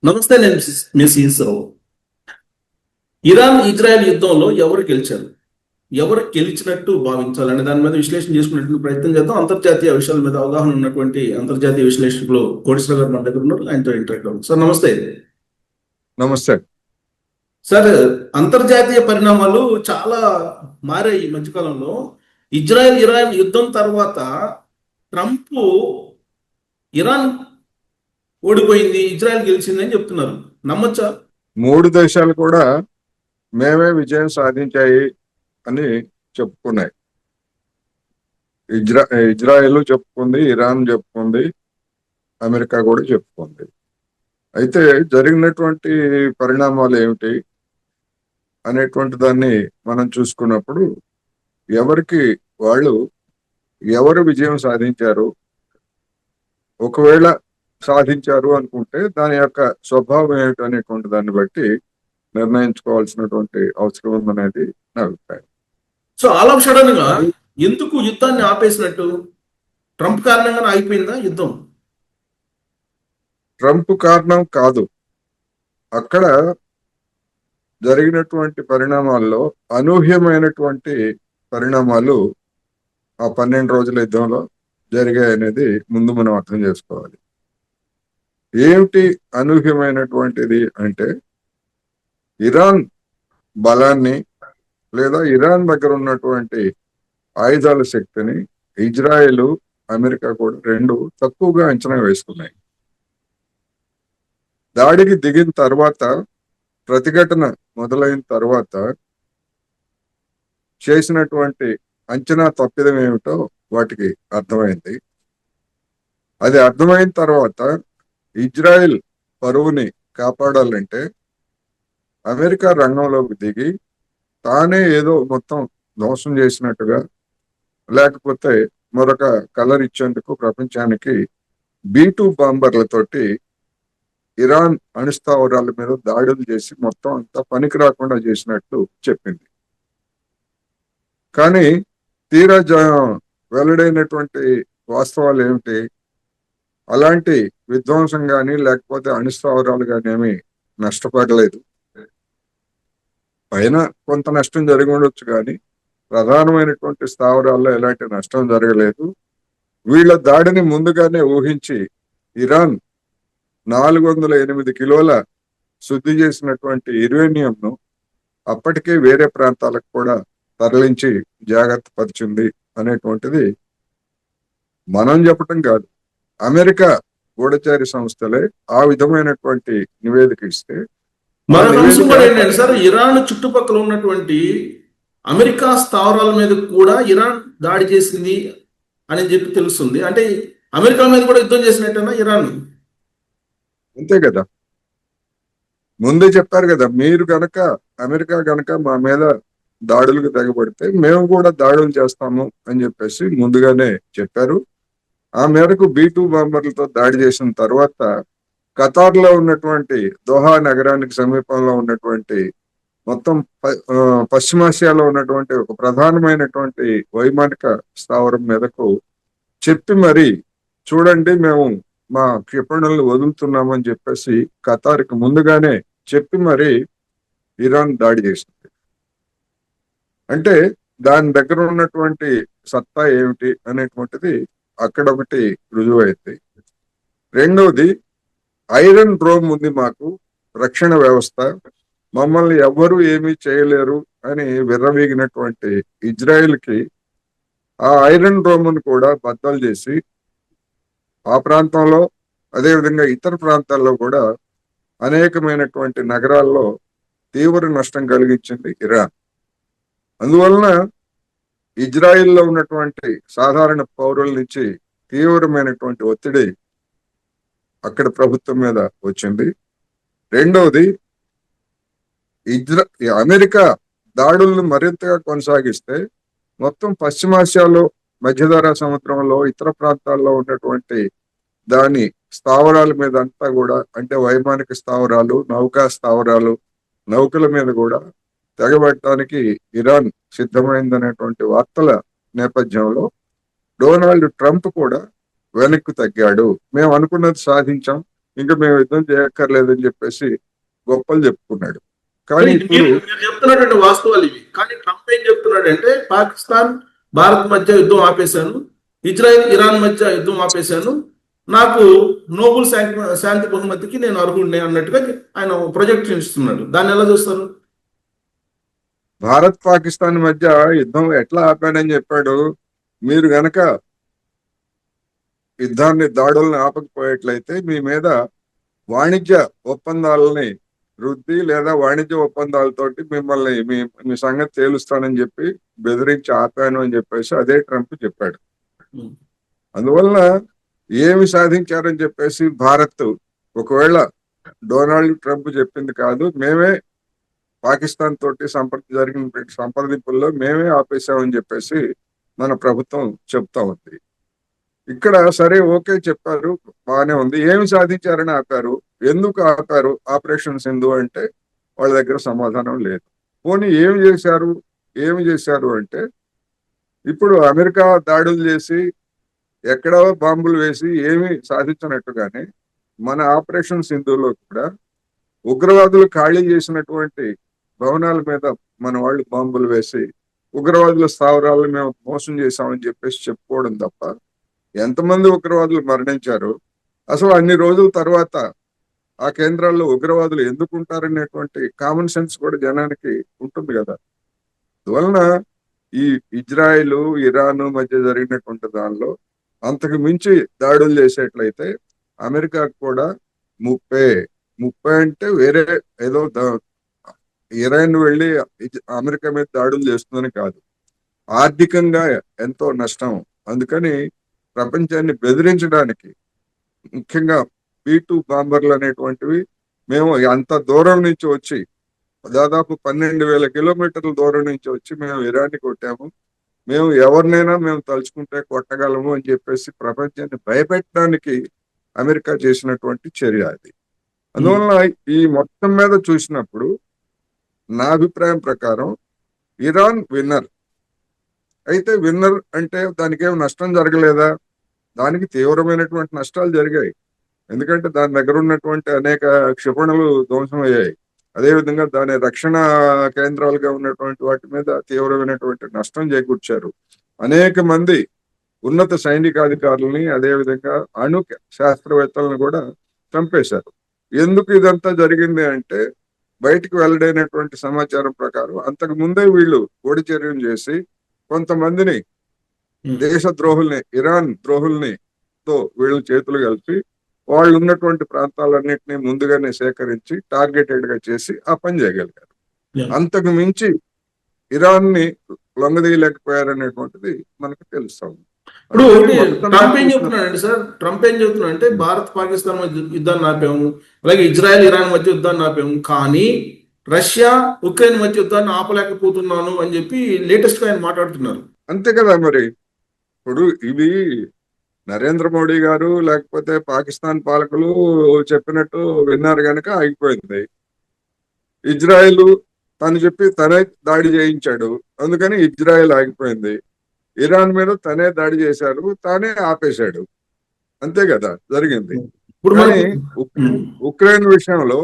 నమస్తే, నేను miss Eswararao. Iran Israel యుద్ధంలో ఎవరు గెలిచారు, ఎవరు గెలిచినట్టు భావించాలనే దాని మీద విశ్లేషణ చేసుకునేటువంటి ప్రయత్నం చేద్దాం. అంతర్జాతీయ విషయాల మీద అవగాహన ఉన్నటువంటి అంతర్జాతీయ విశ్లేషకులు కోటేశ్వర గారు మన దగ్గర ఉన్నారు. ఆయనతో ఇంటరాక్ట్ అవ్వండి. సార్ నమస్తే. నమస్తే సార్, అంతర్జాతీయ పరిణామాలు చాలా మారాయి ఈ మధ్యకాలంలో. ఇజ్రాయెల్ ఇరాన్ యుద్ధం తర్వాత ట్రంప్ ఇరాన్ ఓడిపోయింది, ఇజ్రాయెల్ గెలిచింది అని చెప్తున్నారు. నమ్మచ్చా? మూడు దేశాలు కూడా మేమే విజయం సాధించాయి అని చెప్పుకున్నాయి. ఇజ్రాయెల్ చెప్పుకుంది, ఇరాన్ చెప్పుకుంది, అమెరికా కూడా చెప్పుకుంది. అయితే జరిగినటువంటి పరిణామాలు ఏమిటి అనేటువంటి దాన్ని మనం చూసుకున్నప్పుడు ఎవరికి వాళ్ళు ఎవరు విజయం సాధించారు, ఒకవేళ సాధించారు అనుకుంటే దాని యొక్క స్వభావం ఏమిటి అనేటువంటి దాన్ని బట్టి నిర్ణయించుకోవాల్సినటువంటి అవసరం ఉందనేది నా అభిప్రాయం. సో ఆల్ ఆఫ్ సడన్ గా ఎందుకు యుద్ధాన్ని ఆపేసినట్టు? ట్రంప్ కారణంగానే ఆగిపోయిందా యుద్ధం? ట్రంప్ కారణం కాదు. అక్కడ జరిగినటువంటి పరిణామాల్లో అనూహ్యమైనటువంటి పరిణామాలు ఆ 12 రోజుల యుద్ధంలో జరిగాయనేది ముందు మనం అర్థం చేసుకోవాలి. ఏమిటి అనూహ్యమైనటువంటిది అంటే, ఇరాన్ బలాన్ని లేదా ఇరాన్ దగ్గర ఉన్నటువంటి ఆయుధాల శక్తిని ఇజ్రాయెల్, అమెరికా కూడా రెండు తక్కువగా అంచనా వేసుకున్నాయి. దాడికి దిగిన తర్వాత, ప్రతిఘటన మొదలైన తర్వాత చేసినటువంటి అంచనా తప్పిదం ఏమిటో వాటికి అర్థమైంది. అది అర్థమైన తర్వాత ఇజ్రాయెల్ పరువుని కాపాడాలంటే అమెరికా రంగంలోకి దిగి తానే ఏదో మొత్తం ధ్వంసం చేసినట్టుగా, లేకపోతే మరొక కలర్ ఇచ్చేందుకు ప్రపంచానికి B-2 బాంబర్లతోటి ఇరాన్ అణుస్థావరాల మీద దాడులు చేసి మొత్తం అంతా పనికి రాకుండా చేసినట్టు చెప్పింది. కానీ తీరా వెల్లడైనటువంటి వాస్తవాలు ఏమిటి? అలాంటి విధ్వంసం కానీ లేకపోతే అణుస్థావరాలు కానీ ఏమి నష్టపడలేదు. పైన కొంత నష్టం జరిగి ఉండొచ్చు, కానీ ప్రధానమైనటువంటి స్థావరాల్లో ఎలాంటి నష్టం జరగలేదు. వీళ్ళ దాడిని ముందుగానే ఊహించి ఇరాన్ 408 కిలోల శుద్ధి చేసినటువంటి యురేనియంను అప్పటికే వేరే ప్రాంతాలకు కూడా తరలించి జాగ్రత్త పరిచింది అనేటువంటిది మనం చెప్పటం కాదు, అమెరికా గూఢచారి సంస్థలే ఆ విధమైనటువంటి నివేదిక ఇస్తే. మరొక అంశం కూడా ఏంటంటే సార్, ఇరాన్ చుట్టుపక్కల ఉన్నటువంటి అమెరికా స్థావరాల మీద కూడా ఇరాన్ దాడి చేసింది అని చెప్పి తెలుస్తుంది. అంటే అమెరికా మీద కూడా యుద్ధం చేసినట్టేనా ఇరాన్? అంతే కదా, ముందే చెప్పారు కదా, మీరు గనక అమెరికా గనక మా మీద దాడులకు తెగబడితే మేము కూడా దాడులు చేస్తాము అని చెప్పేసి ముందుగానే చెప్పారు. ఆ మేరకు B-2 బాంబర్లతో దాడి చేసిన తర్వాత ఖతార్లో ఉన్నటువంటి దోహా నగరానికి సమీపంలో ఉన్నటువంటి మొత్తం పశ్చిమాసియాలో ఉన్నటువంటి ఒక ప్రధానమైనటువంటి వైమానిక స్థావరం మీదకు చెప్పి మరి, చూడండి మేము మా క్షిపణులను వదులుతున్నామని చెప్పేసి ఖతార్కి ముందుగానే చెప్పి మరి ఇరాన్ దాడి చేసింది. అంటే దాని దగ్గర ఉన్నటువంటి సత్తా ఏమిటి అనేటువంటిది అక్కడ ఒకటి రుజువైంది. రెండవది, ఐరన్ డ్రోమ్ ఉంది మాకు, రక్షణ వ్యవస్థ, మమ్మల్ని ఎవ్వరూ ఏమీ చేయలేరు అని విర్రవీగినటువంటి ఇజ్రాయెల్కి ఆ ఐరన్ డ్రోమ్ను కూడా బద్దలు చేసి ఆ ప్రాంతంలో, అదేవిధంగా ఇతర ప్రాంతాల్లో కూడా అనేకమైనటువంటి నగరాల్లో తీవ్ర నష్టం కలిగించింది ఇరాన్. అందువలన ఇజ్రాయిల్లో ఉన్నటువంటి సాధారణ పౌరుల నుంచి తీవ్రమైనటువంటి ఒత్తిడి అక్కడ ప్రభుత్వం మీద వచ్చింది. రెండవది, అమెరికా దాడులను మరింతగా కొనసాగిస్తే మొత్తం పశ్చిమాసియాలో, మధ్యధరా సముద్రంలో, ఇతర ప్రాంతాల్లో ఉన్నటువంటి దాని స్థావరాల మీద అంతా కూడా, అంటే వైమానిక స్థావరాలు, నౌకా స్థావరాలు, నౌకల మీద కూడా తెగబెట్టడానికి ఇరాన్ సిద్ధమైందనేటువంటి వార్తల నేపథ్యంలో డొనాల్డ్ ట్రంప్ కూడా వెనక్కి తగ్గాడు. మేము అనుకున్నది సాధించాం, ఇంకా మేము యుద్ధం చేయక్కర్లేదని చెప్పేసి గొప్పలు చెప్పుకున్నాడు. కానీ ఇది ఇప్పుడు మీరు చెప్తున్నటువంటి వాస్తవాలు ఇవి. కానీ ట్రంప్ ఏం చెప్తున్నాడు అంటే పాకిస్తాన్ భారత్ మధ్య యుద్ధం ఆపేశాను, ఇజ్రాయెల్ ఇరాన్ మధ్య యుద్ధం ఆపేశాను, నాకు నోబెల్ శాంతి బహుమతికి నేను అర్హుడిని అన్నట్టుగా ఆయన ప్రొజెక్ట్ చేస్తున్నాడు. దాన్ని ఎలా చూస్తారు? భారత్ పాకిస్తాన్ మధ్య యుద్ధం ఎట్లా ఆపాడని చెప్పాడు. మీరు గనక దాడుల్ని ఆపకపోయేట్లయితే మీ మీద వాణిజ్య ఒప్పందాలని వృద్ధి లేదా వాణిజ్య ఒప్పందాలతోటి మిమ్మల్ని మీ సంగతి తేలుస్తానని చెప్పి బెదిరించి ఆపాను అని చెప్పేసి అదే ట్రంప్ చెప్పాడు. అందువలన ఏమి సాధించారని చెప్పేసి భారత్ ఒకవేళ డొనాల్డ్ ట్రంప్ చెప్పింది కాదు, మేమే పాకిస్తాన్ తోటి జరిగిన సంప్రదింపుల్లో మేమే ఆపేశామని చెప్పేసి మన ప్రభుత్వం చెప్తా ఉంది. ఇక్కడ సరే ఓకే చెప్పారు, బాగానే ఉంది. ఏమి సాధించారని ఆపారు, ఎందుకు ఆపారు ఆపరేషన్ సింధు అంటే వాళ్ళ దగ్గర సమాధానం లేదు. పోనీ ఏమి చేశారు అంటే ఇప్పుడు అమెరికా దాడులు చేసి ఎక్కడో బాంబులు వేసి ఏమి సాధించినట్టుగానే మన ఆపరేషన్ సింధులో కూడా ఉగ్రవాదులు ఖాళీ చేసినటువంటి భవనాల మీద మన వాళ్ళు బాంబులు వేసి ఉగ్రవాదుల స్థావరాలను మేము మోసం చేశామని చెప్పేసి చెప్పుకోవడం తప్ప ఎంతమంది ఉగ్రవాదులు మరణించారు, అసలు అన్ని రోజుల తర్వాత ఆ కేంద్రాల్లో ఉగ్రవాదులు ఎందుకు ఉంటారనేటువంటి కామన్ సెన్స్ కూడా జనానికి ఉంటుంది కదా. అందువలన ఈ ఇజ్రాయిల్ ఇరాన్ మధ్య జరిగినటువంటి దానిలో అంతకు మించి దాడులు చేసేట్లయితే అమెరికాకు కూడా ముప్పై అంటే వేరే ఏదో ఇరాన్ వెళ్ళి అమెరికా మీద దాడులు చేస్తుందని కాదు, ఆర్థికంగా ఎంతో నష్టం. అందుకని ప్రపంచాన్ని బెదిరించడానికి ముఖ్యంగా B-2 బాంబర్లు అనేటువంటివి మేము అంత దూరం నుంచి వచ్చి దాదాపు 12,000 కిలోమీటర్ల దూరం నుంచి వచ్చి మేము ఇరాన్ని కొట్టాము, మేము ఎవరినైనా మేము తలుచుకుంటే కొట్టగలము అని చెప్పేసి ప్రపంచాన్ని భయపెట్టడానికి అమెరికా చేసినటువంటి చర్య అది. అందువలన ఈ మొత్తం మీద చూసినప్పుడు నా అభిప్రాయం ప్రకారం ఇరాన్ విన్నర్. అయితే విన్నర్ అంటే దానికి ఏం నష్టం జరగలేదా? దానికి తీవ్రమైనటువంటి నష్టాలు జరిగాయి. ఎందుకంటే దాని దగ్గర ఉన్నటువంటి అనేక క్షిపణులు ధ్వంసమయ్యాయి. అదేవిధంగా దాని రక్షణ కేంద్రాలుగా ఉన్నటువంటి వాటి మీద తీవ్రమైనటువంటి నష్టం చేకూర్చారు. అనేక మంది ఉన్నత సైనికాధికారులని అదేవిధంగా అణు శాస్త్రవేత్తలను కూడా చంపేశారు. ఎందుకు ఇదంతా జరిగింది అంటే బయటికి వెల్లడైనటువంటి సమాచారం ప్రకారం అంతకు ముందే వీళ్ళు చర్యలు చేసి కొంతమందిని దేశ ద్రోహుల్ని ఇరాన్ ద్రోహుల్ని తో వీళ్ళు చేతులు కలిపి వాళ్ళు ఉన్నటువంటి ప్రాంతాలన్నింటినీ ముందుగానే సేకరించి టార్గెటెడ్ గా చేసి ఆ పని చేయగలిగారు. అంతకు మించి ఇరాన్ ని లొంగదీయలేకపోయారనేటువంటిది మనకు తెలుస్తాం. ఇప్పుడు ట్రంప్ ఏం చెప్తున్నాడండి సార్, ట్రంప్ ఏం చెప్తున్నాడంటే భారత్ పాకిస్తాన్ మధ్య యుద్ధాన్ని ఆపాము, అలాగే ఇజ్రాయెల్ ఇరాన్ మధ్య యుద్ధాన్ని ఆపాము, కానీ రష్యా ఉక్రెయిన్ మధ్య యుద్ధాన్ని ఆపలేకపోతున్నాను అని చెప్పి లేటెస్ట్ గా ఆయన మాట్లాడుతున్నారు. అంతే కదా మరి. ఇప్పుడు ఇది నరేంద్ర మోడీ గారు లేకపోతే పాకిస్తాన్ పాలకులు చెప్పినట్టు విన్నారు కనుక ఆగిపోయింది. ఇజ్రాయెల్ తను చెప్పి తనే దాడి చేయించాడు, అందుకని ఇజ్రాయెల్ ఆగిపోయింది. ఇరాన్ మీద తనే దాడి చేశారు, తానే ఆపేశాడు. అంతే కదా జరిగింది. కానీ ఉక్రెయిన్ విషయంలో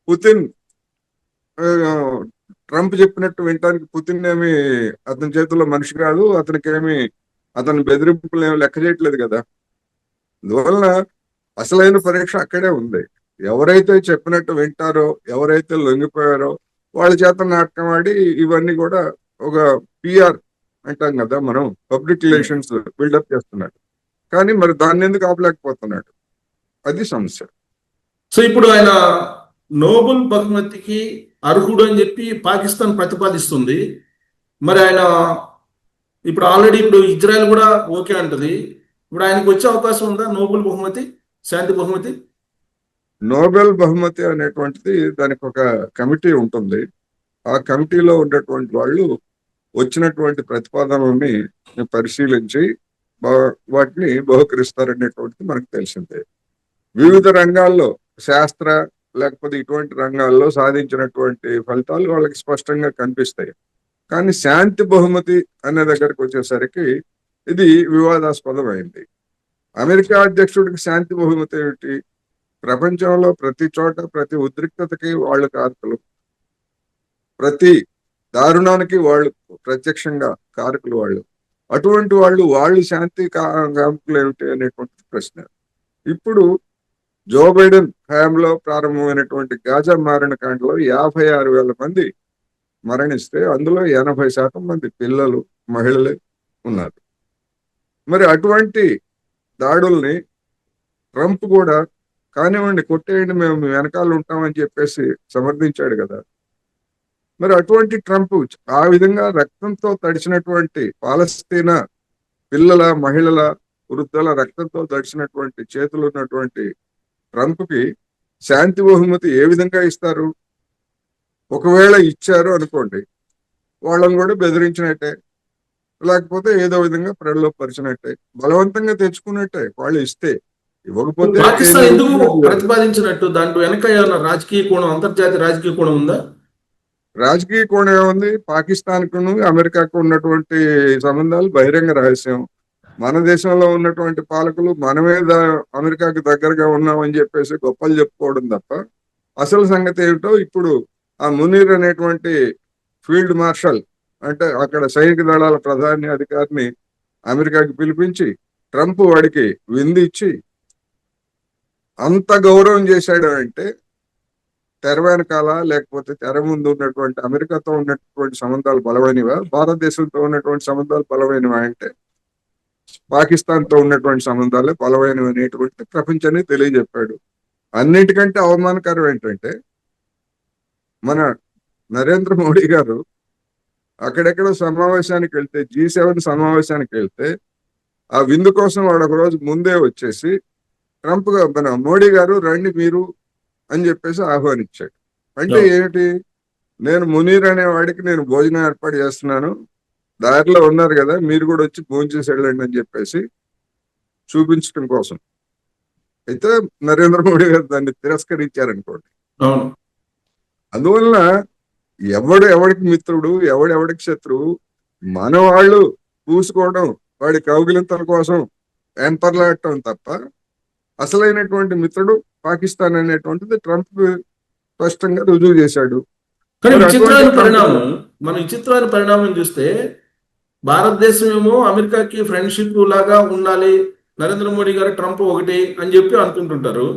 పుతిన్ ట్రంప్ చెప్పినట్టు వినటానికి పుతిన్ ఏమి అతని చేతుల్లో మనిషి కాదు, అతని బెదిరింపులు ఏమి లెక్క చేయట్లేదు కదా. అందువలన అసలైన పరీక్ష అక్కడే ఉంది. ఎవరైతే చెప్పినట్టు వింటారో, ఎవరైతే లొంగిపోయారో వాళ్ళ చేత నాటకం ఆడి ఇవన్నీ కూడా ఒక PR అంటాం కదా మనం, పబ్లిక్ రిలేషన్స్ బిల్డప్ చేస్తున్నాడు. కానీ మరి దాన్ని ఎందుకు ఆపలేకపోతున్నాడు, అది సమస్య. సో ఇప్పుడు ఆయన నోబెల్ బహుమతికి అర్హుడు అని చెప్పి పాకిస్తాన్ ప్రతిపాదిస్తుంది. మరి ఆయన ఇప్పుడు ఆల్రెడీ ఇజ్రాయెల్ కూడా ఓకే అంటది. ఇప్పుడు ఆయనకు వచ్చే అవకాశం ఉందా నోబెల్ బహుమతి, శాంతి బహుమతి? నోబెల్ బహుమతి అనేటువంటిది దానికి ఒక కమిటీ ఉంటుంది. ఆ కమిటీలో ఉన్నటువంటి వాళ్ళు వచ్చినటువంటి ప్రతిపాదనల్ని పరిశీలించి వాటిని బహుకరిస్తారనేటువంటిది మనకు తెలిసిందే. వివిధ రంగాల్లో శాస్త్ర లేకపోతే ఇటువంటి రంగాల్లో సాధించినటువంటి ఫలితాలు వాళ్ళకి స్పష్టంగా కనిపిస్తాయి. కానీ శాంతి బహుమతి అనే దగ్గరకు వచ్చేసరికి ఇది వివాదాస్పదమైంది. అమెరికా అధ్యక్షుడికి శాంతి బహుమతి ఏమిటి? ప్రపంచంలో ప్రతి చోట ప్రతి ఉద్రిక్తతకి వాళ్ళు కారకులు, ప్రతి దారుణానికి వాళ్ళు ప్రత్యక్షంగా కారకులు వాళ్ళు. అటువంటి వాళ్ళు శాంతి కారకులు ఏమిటి అనేటువంటి ప్రశ్న. ఇప్పుడు జో బైడెన్ హయాంలో ప్రారంభమైనటువంటి గాజా మారణ కాండలో 56,000 మంది మరణిస్తే అందులో 80% మంది పిల్లలు, మహిళలే ఉన్నారు. మరి అటువంటి దాడుల్ని ట్రంప్ కూడా కానివ్వండి, కొట్టేయండి, మేము మీ వెనకాల ఉంటామని చెప్పేసి సమర్థించాడు కదా. మరి అటువంటి ట్రంప్ ఆ విధంగా రక్తంతో తడిచినటువంటి పాలస్తీనా పిల్లల, మహిళల, వృద్ధుల రక్తంతో తడిచినటువంటి చేతులు ఉన్నటువంటి ట్రంప్కి శాంతి బహుమతి ఏ విధంగా ఇస్తారు? ఒకవేళ ఇచ్చారు అనుకోండి, వాళ్ళని కూడా బెదిరించినట్టే, లేకపోతే ఏదో విధంగా ప్రలోభపరిచినట్టే, బలవంతంగా తెచ్చుకున్నట్టే. వాళ్ళు ఇస్తే. ఇవ్వకపోతే ఏం పాకిస్తాన్ ఎందుకు జరుగుతుందో. ప్రతిపాదించినట్టు దాంట్లో వెనక ఏమైనా రాజకీయ కోణం, అంతర్జాతీయ రాజకీయ కోణం ఉందా? రాజకీయ కోణం ఏముంది? పాకిస్తాన్కును అమెరికాకు ఉన్నటువంటి సంబంధాలు బహిరంగ రహస్యం. మన దేశంలో ఉన్నటువంటి పాలకులు మనమే అమెరికాకు దగ్గరగా ఉన్నామని చెప్పేసి గొప్పలు చెప్పుకోవడం తప్ప అసలు సంగతి ఏమిటో ఇప్పుడు ఆ మునీర్ అనేటువంటి ఫీల్డ్ మార్షల్, అంటే అక్కడ సైనిక దళాల ప్రధాని అధికారిని అమెరికాకి పిలిపించి ట్రంప్ వాడికి విందిచ్చి అంత గౌరవం చేశాడు. అంటే తెర వెనకాల లేకపోతే తెర ముందు ఉన్నటువంటి అమెరికాతో ఉన్నటువంటి సంబంధాలు బలమైనవా, భారతదేశంతో ఉన్నటువంటి సంబంధాలు బలమైనవా అంటే పాకిస్తాన్తో ఉన్నటువంటి సంబంధాలే బలమైనవి అనేటువంటి ప్రపంచానికి తెలియజెప్పాడు. అన్నిటికంటే అవమానకరం ఏంటంటే మన నరేంద్ర మోడీ గారు అక్కడెక్కడో సమావేశానికి వెళ్తే, G7 సమావేశానికి వెళ్తే ఆ విందు కోసం వాడు ఒక రోజు ముందే వచ్చేసి ట్రంప్ మన మోడీ గారు రండి మీరు అని చెప్పేసి ఆహ్వానించాడు. అంటే ఏమిటి? నేను మునీర్ అనే వాడికి నేను భోజనం ఏర్పాటు చేస్తున్నాను, దారిలో ఉన్నారు కదా, మీరు కూడా వచ్చి భోజనం చేసి వెళ్ళండి అని చెప్పేసి చూపించడం కోసం. అయితే నరేంద్ర మోడీ గారు దాన్ని తిరస్కరించారనుకోండి. అవును. అందువల్ల ఎవడికి మిత్రుడు, ఎవడికి శత్రువు, మన వాళ్ళు పూసుకోవడం, వాడి కౌగిలింతల కోసం ఎంపర్లాడటం తప్ప అసలైనటువంటి మిత్రుడు పాకిస్తాన్ అనేటువంటిది ట్రంప్ స్పష్టంగా రుజువు చేశాడు. కానీ మరి విచిత్రమైన అటువంటి పరిణామం, మనం విచిత్రమైన పరిణామం చూస్తే భారతదేశం ఏమో అమెరికాకి ఫ్రెండ్షిప్ లాగా ఉండాలి, నరేంద్ర మోడీ గారు ట్రంప్ ఒకటి అని చెప్పి అనుకుంటుంటారు.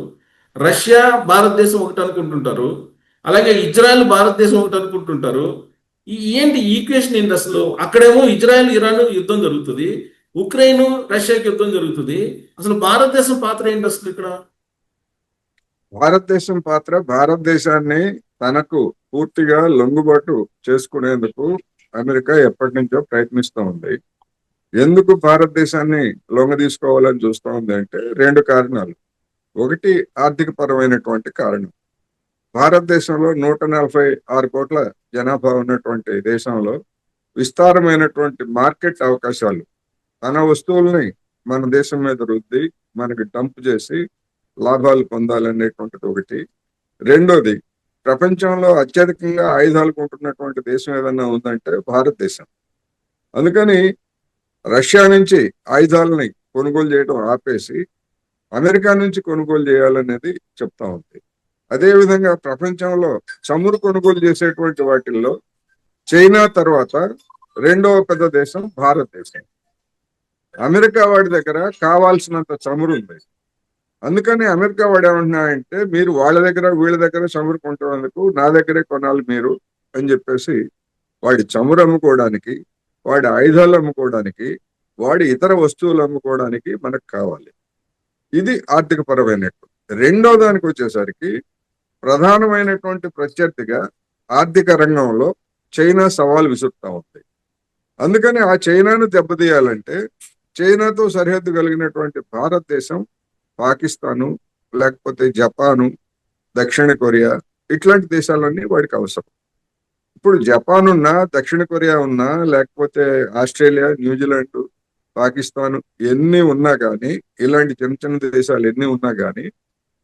రష్యా భారతదేశం ఒకటి అనుకుంటుంటారు. అలాగే ఇజ్రాయెల్ భారతదేశం ఒకటి అనుకుంటుంటారు. ఏంటి ఈక్వేషన్ ఏంటి అసలు? అక్కడేమో ఇజ్రాయెల్ ఇరాన్ యుద్ధం జరుగుతుంది, ఉక్రెయిన్ రష్యాకి యుద్ధం జరుగుతుంది. అసలు భారతదేశం పాత్ర ఏంటి అసలు ఇక్కడ? భారతదేశం పాత్ర, భారతదేశాన్ని తనకు పూర్తిగా లొంగుబాటు చేసుకునేందుకు అమెరికా ఎప్పటి నుంచో ప్రయత్నిస్తూ ఉంది. ఎందుకు భారతదేశాన్ని లొంగ తీసుకోవాలని చూస్తూ ఉంది అంటే 2 కారణాలు. ఒకటి ఆర్థిక పరమైనటువంటి కారణం. భారతదేశంలో 146 కోట్ల జనాభా ఉన్నటువంటి దేశంలో విస్తారమైనటువంటి మార్కెట్ అవకాశాలు, తన వస్తువుల్ని మన దేశం మీద రుద్ది మనకి డంప్ చేసి లాభాలు పొందాలనేటువంటిది ఒకటి. రెండోది, ప్రపంచంలో అత్యధికంగా ఆయుధాలు కొంటున్నటువంటి దేశం ఏదన్నా ఉందంటే భారతదేశం. అందుకని రష్యా నుంచి ఆయుధాలని కొనుగోలు చేయడం ఆపేసి అమెరికా నుంచి కొనుగోలు చేయాలనేది చెప్తా ఉంది. అదేవిధంగా ప్రపంచంలో చమురు కొనుగోలు చేసేటువంటి వాటిల్లో చైనా తర్వాత 2వ పెద్ద దేశం భారతదేశం. అమెరికా వాడి దగ్గర కావాల్సినంత చమురు ఉంది. అందుకని అమెరికా వాడు ఏమంటున్నాడంటే, మీరు వాళ్ళ దగ్గర వీళ్ళ దగ్గర చమురు కొంటున్నందుకు నా దగ్గరే కొనాలి మీరు అని చెప్పేసి వాడి చమురు అమ్ముకోవడానికి, వాడి ఆయుధాలు అమ్ముకోవడానికి, వాడి ఇతర వస్తువులు అమ్ముకోవడానికి మనకు కావాలి. ఇది ఆర్థిక పరమైనట్టు. రెండో దానికి వచ్చేసరికి ప్రధానమైనటువంటి ప్రత్యర్థిగా ఆర్థిక రంగంలో చైనా సవాల్ విసురుతా ఉంది. అందుకని ఆ చైనాను దెబ్బతీయాలంటే చైనాతో సరిహద్దు కలిగినటువంటి భారతదేశం, పాకిస్తాను, లేకపోతే జపాను, దక్షిణ కొరియా, ఇట్లాంటి దేశాలన్నీ వాడికి అవసరం. ఇప్పుడు జపాన్ ఉన్నా, దక్షిణ కొరియా ఉన్నా, లేకపోతే ఆస్ట్రేలియా, న్యూజిలాండ్, పాకిస్తాన్ ఎన్ని ఉన్నా కానీ, ఇలాంటి చిన్న చిన్న దేశాలు ఎన్ని ఉన్నా కానీ,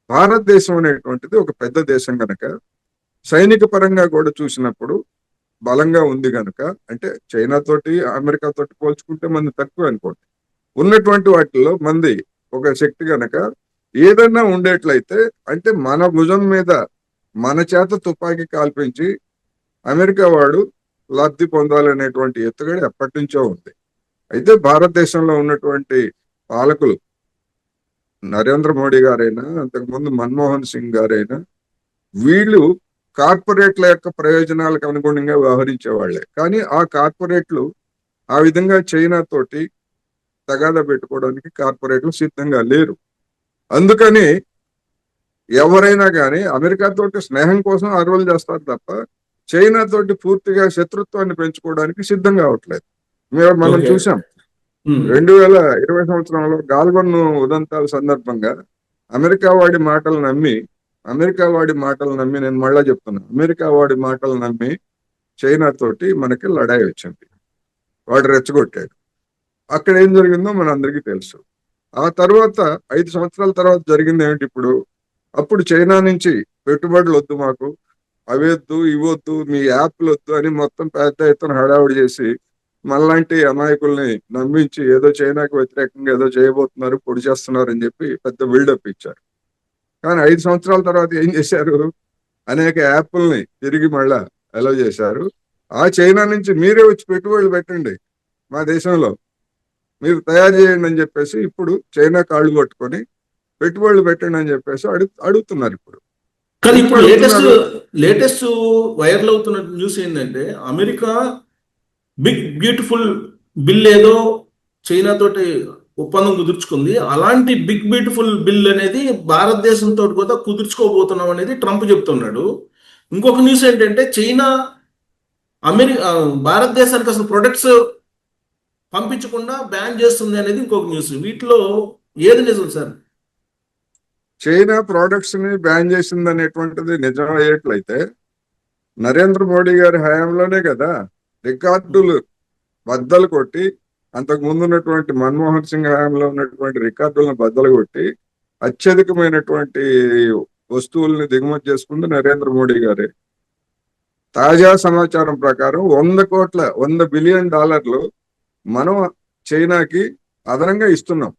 భారతదేశం అనేటువంటిది ఒక పెద్ద దేశం కనుక, సైనిక పరంగా కూడా చూసినప్పుడు బలంగా ఉంది కనుక, అంటే చైనా తోటి అమెరికా తోటి పోల్చుకుంటే మంది తక్కువ అనుకోండి, ఉన్నటువంటి వాటిల్లో మంది ఒక శక్తి కనుక ఏదన్నా ఉండేట్లయితే అంటే మన భుజం మీద మన చేత తుపాకీ కాల్పించి అమెరికా వాడు లబ్ధి పొందాలనేటువంటి ఎత్తుగడ ఎప్పటి నుంచో ఉంది. అయితే భారతదేశంలో ఉన్నటువంటి పాలకులు నరేంద్ర మోడీ గారైనా అంతకుముందు మన్మోహన్ సింగ్ గారైనా వీళ్ళు కార్పొరేట్ల యొక్క ప్రయోజనాలకు అనుగుణంగా వ్యవహరించే వాళ్ళే. కానీ ఆ కార్పొరేట్లు ఆ విధంగా చైనా తోటి తగాదా పెట్టుకోవడానికి కార్పొరేట్లు సిద్ధంగా లేరు. అందుకని ఎవరైనా కానీ అమెరికా తోటి స్నేహం కోసం అరువులు చేస్తారు తప్ప చైనా తోటి పూర్తిగా శత్రుత్వాన్ని పెంచుకోవడానికి సిద్ధం కావట్లేదు. మనం ఓకే. చూసాం 2020 సంవత్సరంలో గాల్వన్ ఉదంతాల సందర్భంగా అమెరికా వాడి మాటలు నమ్మి నేను మళ్ళా చెప్తున్నా, అమెరికా వాడి మాటలు నమ్మి చైనా తోటి మనకి లడాయి వచ్చింది. వాడు రెచ్చగొట్టాడు. అక్కడ ఏం జరిగిందో మనందరికీ తెలుసు. ఆ తర్వాత 5 సంవత్సరాల తర్వాత జరిగింది ఏమిటి ఇప్పుడు? అప్పుడు చైనా నుంచి పెట్టుబడులు వద్దు, మాకు అవి వద్దు, ఇవొద్దు, మీ యాప్లు వద్దు అని మొత్తం పెద్ద ఎత్తున హడావుడి చేసి మనలాంటి అమాయకుల్ని నమ్మించి ఏదో చైనాకు వ్యతిరేకంగా ఏదో చేయబోతున్నారు, పొడి చేస్తున్నారు అని చెప్పి పెద్ద బిల్డప్ ఇచ్చారు. కానీ 5 సంవత్సరాల తర్వాత ఏం చేశారు? అనేక యాప్ల్ని తిరిగి మళ్ళా అలౌ చేశారు. ఆ చైనా నుంచి మీరే వచ్చి పెట్టుబడులు పెట్టండి, మా దేశంలో మీరు తయారు చేయండి అని చెప్పేసి ఇప్పుడు చైనా కాళ్ళు పట్టుకొని పెట్టుబడులు పెట్టండి అని చెప్పేసి అడుగుతున్నారు. ఇప్పుడు కానీ ఎందుకు ఇప్పుడు అడుగుతున్నారు? లేటెస్ట్ వైరల్ అవుతున్న న్యూస్ ఏంటంటే అమెరికా బిగ్ బ్యూటిఫుల్ బిల్ ఏదో చైనా తోటి ఒప్పందం కుదుర్చుకుంది. అలాంటి బిగ్ బ్యూటిఫుల్ బిల్ అనేది భారతదేశంతో కూడా కుదుర్చుకోబోతున్నాం అనేది ట్రంప్ చెప్తున్నాడు. ఇంకొక న్యూస్ ఏంటంటే చైనా భారతదేశానికి అసలు ప్రొడక్ట్స్ పంపించకుండా బ్యాన్ చేస్తుంది అనేది ఇంకొక న్యూస్. వీటిలో ఏది నిజం సార్? చైనా ప్రోడక్ట్స్ ని బ్యాన్ చేసింది అనేటువంటిది నిజం అయ్యేట్లయితే నరేంద్ర మోడీ గారి హయాంలోనే కదా రికార్డులు బద్దలు కొట్టి, అంతకు ముందు ఉన్నటువంటి మన్మోహన్ సింగ్ హయాంలో ఉన్నటువంటి రికార్డులను బద్దలు కొట్టి అత్యధికమైనటువంటి వస్తువుల్ని దిగుమతి చేసుకుంది నరేంద్ర మోడీ గారే. తాజా సమాచారం ప్రకారం $100 బిలియన్ మనం చైనాకి అదనంగా ఇస్తున్నాం.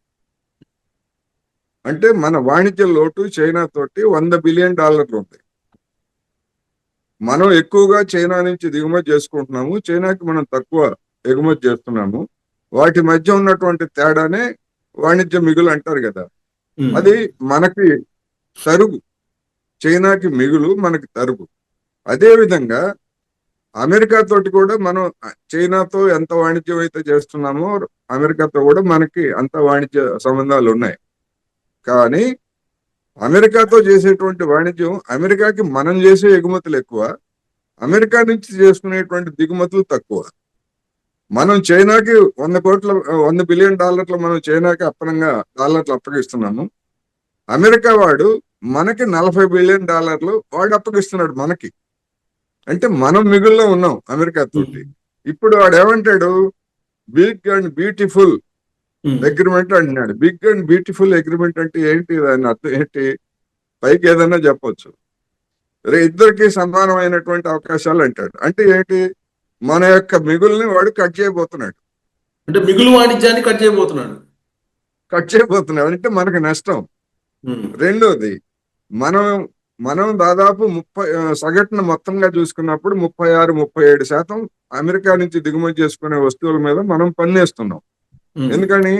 అంటే మన వాణిజ్య లోటు చైనా తోటి $100 బిలియన్ ఉంది. మనం ఎక్కువగా చైనా నుంచి దిగుమతి చేసుకుంటున్నాము, చైనాకి మనం తక్కువ ఎగుమతి చేస్తున్నాము. వాటి మధ్య ఉన్నటువంటి తేడానే వాణిజ్య మిగులు అంటారు కదా. అది మనకి తరుగు, చైనాకి మిగులు, మనకి తరుగు. అదే విధంగా అమెరికా తోటి కూడా మనం చైనాతో ఎంత వాణిజ్యం అయితే చేస్తున్నామో అమెరికాతో కూడా మనకి అంత వాణిజ్య సంబంధాలు ఉన్నాయి. కానీ అమెరికాతో చేసేటువంటి వాణిజ్యం, అమెరికాకి మనం చేసే ఎగుమతులు ఎక్కువ, అమెరికా నుంచి చేసుకునేటువంటి దిగుమతులు తక్కువ. మనం చైనాకి $100 బిలియన్ మనం చైనాకి అప్పనంగా డాలర్లు అప్పగిస్తున్నాము. అమెరికా వాడు మనకి $40 బిలియన్ వాడు అప్పగిస్తున్నాడు మనకి. అంటే మనం మిగుల్లో ఉన్నాం అమెరికా తోటి. ఇప్పుడు వాడు ఏమంటాడు? బిగ్ అండ్ బ్యూటిఫుల్ అగ్రిమెంట్ అంటున్నాడు. బిగ్ అండ్ బ్యూటిఫుల్ అగ్రిమెంట్ అంటే ఏంటి? దాని అర్థం ఏంటి? పైకి ఏదన్నా చెప్పొచ్చు, ఇద్దరికి సమానమైనటువంటి అవకాశాలు అంటాడు. అంటే ఏంటి? మన యొక్క మిగుల్ని వాడు కట్ చేయబోతున్నాడు. అంటే మిగులు వాణిజ్యాన్ని కట్ చేయబోతున్నాడు. అంటే మనకు నష్టం. రెండోది, మనం దాదాపు సగటున మొత్తంగా చూసుకున్నప్పుడు 36-37% అమెరికా నుంచి దిగుమతి చేసుకునే వస్తువుల మీద మనం పన్నేస్తున్నాం. ఎందుకని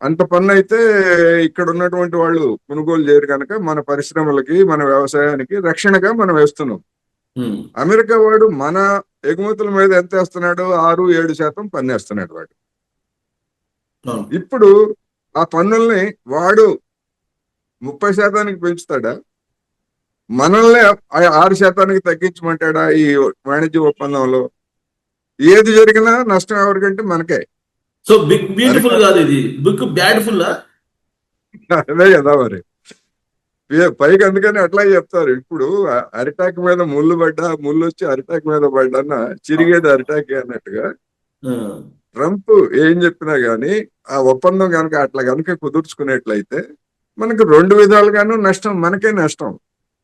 అంత పన్ను అయితే ఇక్కడ ఉన్నటువంటి వాళ్ళు కొనుగోలు చేయరు కనుక మన పరిశ్రమలకి, మన వ్యవసాయానికి రక్షణగా మనం వేస్తున్నాం. అమెరికా వాడు మన ఎగుమతుల మీద ఎంత వేస్తున్నాడు? 6-7% పన్నేస్తున్నాడు వాడు. ఇప్పుడు ఆ పన్నుల్ని వాడు 30% పెంచుతాడా? మనల్ని 6% తగ్గించమంటాడా? ఈ వాణిజ్య ఒప్పందంలో ఏది జరిగినా నష్టం ఎవరికంటే మనకే. సో బిగ్ బ్యూటిఫుల్ కాదు, ఇది బిగ్ బ్యాడ్ఫుల్. అదే కదా మరి. పైకి అందుకని అట్లా చెప్తారు. ఇప్పుడు అరిటాకు మీద ముళ్ళు వచ్చి అరిటాకు మీద పడ్డన్న చిరిగేది అరిటాకే అన్నట్టుగా ట్రంప్ ఏం చెప్పినా గానీ ఆ ఒప్పందం కనుక అట్లా కనుక కుదుర్చుకునేట్లయితే మనకు 2 విధాలుగాను నష్టం, మనకే నష్టం.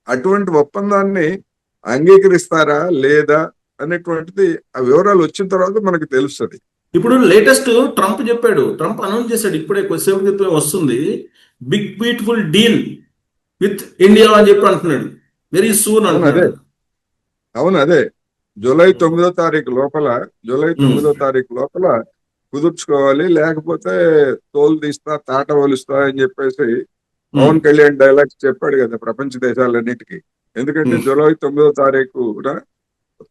అటువంటి ఒప్పందాన్ని అంగీకరిస్తారా లేదా అనేటువంటిది ఆ వివరాలు వచ్చిన తర్వాత మనకు తెలుస్తుంది. ఇప్పుడు లేటెస్ట్ ట్రంప్ చెప్పాడు, ట్రంప్ అనౌన్స్ చేశాడు ఇప్పుడే కొద్దిసేపు క్రితం వస్తుంది, big beautiful deal with India అని చెప్పి అంటున్నాడు, వెరీ సూన్ అవును అదే అంటున్నాడు. అవును అదే జూలై 9వ తారీఖు లోపల జూలై ఉమ్, 9వ తారీఖు లోపల కుదుర్చుకోవాలి, లేకపోతే తోలు తీస్తా తాట ఒలుస్తా అని చెప్పేసి ఉమ్, పవన్ కళ్యాణ్ డైలాగ్స్ చెప్పాడు కదా ప్రపంచ దేశాలన్నిటికీ. ఎందుకంటే ఉమ్. జూలై 9వ తారీఖున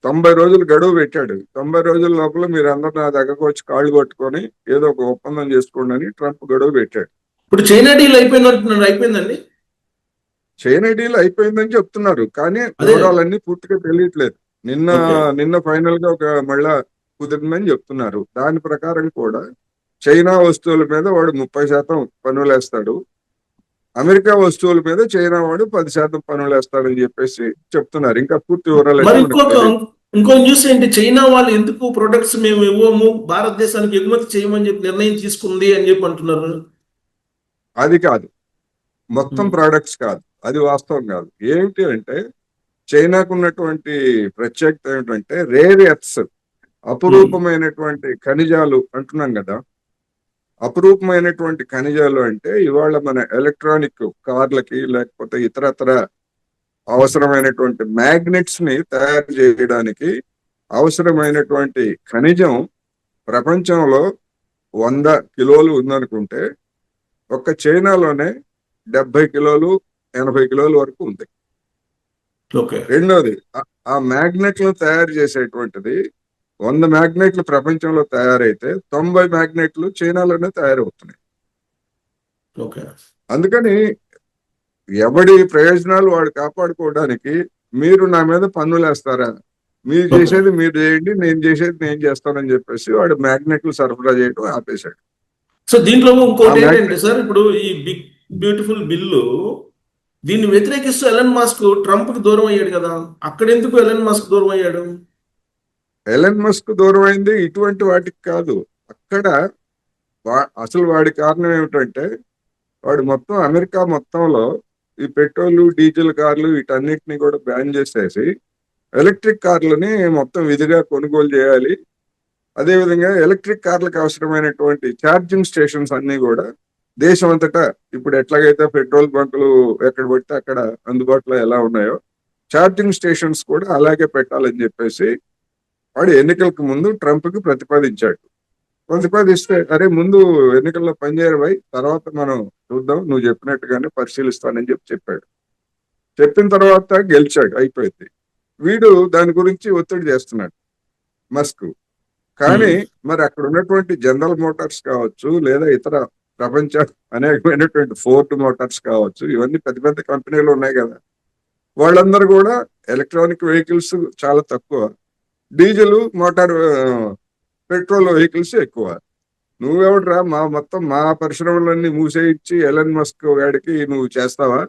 90 రోజులు గడువు పెట్టాడు. 90 రోజుల లోపల మీరు అందరు నా దగ్గరకు వచ్చి కాళ్ళు పట్టుకొని ఏదో ఒక ఒప్పందం చేసుకోండి అని ట్రంప్ గడువు పెట్టాడు. ఇప్పుడు చైనా డీల్ అయిపోయింది అంటున్నాడు, అయిపోయిందండి? చైనా డీల్ అయిపోయిందని చెప్తున్నారు, కానీ అదే. వివరాలన్నీ పూర్తిగా తెలియట్లేదు. నిన్న ఓకే. నిన్న ఫైనల్ గా ఒక మళ్ళా కుదిరిందని చెప్తున్నారు. దాని ప్రకారం కూడా చైనా వస్తువుల మీద వాడు 30% పన్నులు వేస్తాడు, అమెరికా వస్తువుల మీద చైనా వాడు 10% పన్నులు వేస్తాడని చెప్పేసి చెప్తున్నారు. ఇంకా పూర్తి వివరాలన్నీ మరి మనకు తెలియదు. ఇంకో న్యూస్ ఏంటి, చైనా వాళ్ళు ఎందుకు ప్రొడక్ట్స్ మేము ఇవ్వము, భారతదేశానికి ఎగుమతి చేయమని చెప్పి నిర్ణయం తీసుకుంది అని చెప్పి అంటున్నారు. అది కాదు, మొత్తం ఉమ్, ప్రోడక్ట్స్ కాదు, అది వాస్తవం కాదు. ఏమిటి అంటే చైనాకు ఉన్నటువంటి ప్రత్యేకత ఏమిటంటే రేర్ ఎర్త్స్, ఉమ్, అపురూపమైనటువంటి ఖనిజాలు అంటున్నాం కదా. అపురూపమైనటువంటి ఖనిజాలు అంటే ఇవాళ మన ఎలక్ట్రానిక్ కార్లకి లేకపోతే ఇతరత్ర అవసరమైనటువంటి మ్యాగ్నెట్స్ ని తయారు చేయడానికి అవసరమైనటువంటి ఖనిజం ప్రపంచంలో 100 కిలోలు ఉందనుకుంటే ఒక్క చైనాలోనే 70 కిలోలు 80 కిలోల వరకు ఉంది. ఓకే. రెండోది ఆ మ్యాగ్నెట్లను తయారు చేసేటువంటిది 100 మ్యాగ్నెట్లు ప్రపంచంలో తయారైతే 90 మ్యాగ్నెట్లు చైనాలోనే తయారవుతున్నాయి. ఓకే. అందుకని ఎవడి ప్రయోజనాలు వాడు కాపాడుకోవడానికి మీరు నా మీద పన్నులు వేస్తారా, మీరు ఓకే. చేసేది మీరు చేయండి, నేను చేసేది నేను చేస్తానని చెప్పేసి వాడు మ్యాగ్నెట్లు సరఫరా చేయడం ఆపేశాడు. సో దీంట్లో ఆ ఇంకోటి ఏంటంటే మ్యాగ్నెట్ సార్, ఇప్పుడు ఈ బిగ్ బ్యూటిఫుల్ బిల్లు దీన్ని వ్యతిరేకిస్తూ ఎలన్ మస్క్ ట్రంప్ కి దూరం అయ్యాడు కదా, అక్కడ ఎందుకు ఎలన్ మస్క్ దూరం అయ్యాడు? ఎలన్ మస్క్ దూరం అయింది ఇటువంటి వాటికి కాదు. అక్కడ అసలు వాడి కారణం ఏమిటంటే వాడు మొత్తం అమెరికా మొత్తంలో ఈ పెట్రోల్ డీజిల్ కార్లు వీటన్నిటిని కూడా బ్యాన్ చేసేసి ఎలక్ట్రిక్ కార్లని మొత్తం విధిగా కొనుగోలు చేయాలి. అదేవిధంగా ఎలక్ట్రిక్ కార్లకు అవసరమైనటువంటి ఛార్జింగ్ స్టేషన్స్ అన్ని కూడా దేశం అంతటా ఇప్పుడు ఎట్లాగైతే పెట్రోల్ బంకులు ఎక్కడ పడితే అక్కడ అందుబాటులో ఎలా ఉన్నాయో ఛార్జింగ్ స్టేషన్స్ కూడా అలాగే పెట్టాలని చెప్పేసి వాడు ఎన్నికలకు ముందు ట్రంప్ కి ప్రతిపాదిస్తే అరే ముందు ఎన్నికల్లో పనిచేయరు భయ్, తర్వాత మనం చూద్దాం, నువ్వు చెప్పినట్టుగానే పరిశీలిస్తానని చెప్పాడు. చెప్పిన తర్వాత గెలిచాడు, అయిపోయింది. వీడు దాని గురించి ఒత్తిడి చేస్తున్నాడు మస్క్. కానీ ఉమ్, మరి అక్కడ ఉన్నటువంటి జనరల్ మోటార్స్ కావచ్చు లేదా ఇతర ప్రపంచ అనేకమైనటువంటి ఫోర్డ్ మోటార్స్ కావచ్చు, ఇవన్నీ పెద్ద పెద్ద కంపెనీలు ఉన్నాయి కదా, వాళ్ళందరూ కూడా ఎలక్ట్రానిక్ వెహికల్స్ చాలా తక్కువ, డీజిల్ మోటార్ పెట్రోల్ వెహికల్స్ ఎక్కువ. నువ్వెవడరా మొత్తం మా పరిశ్రమలన్నీ మూసేయించి ఎలన్ మస్క్ గాడికి నువ్వు చేస్తావా,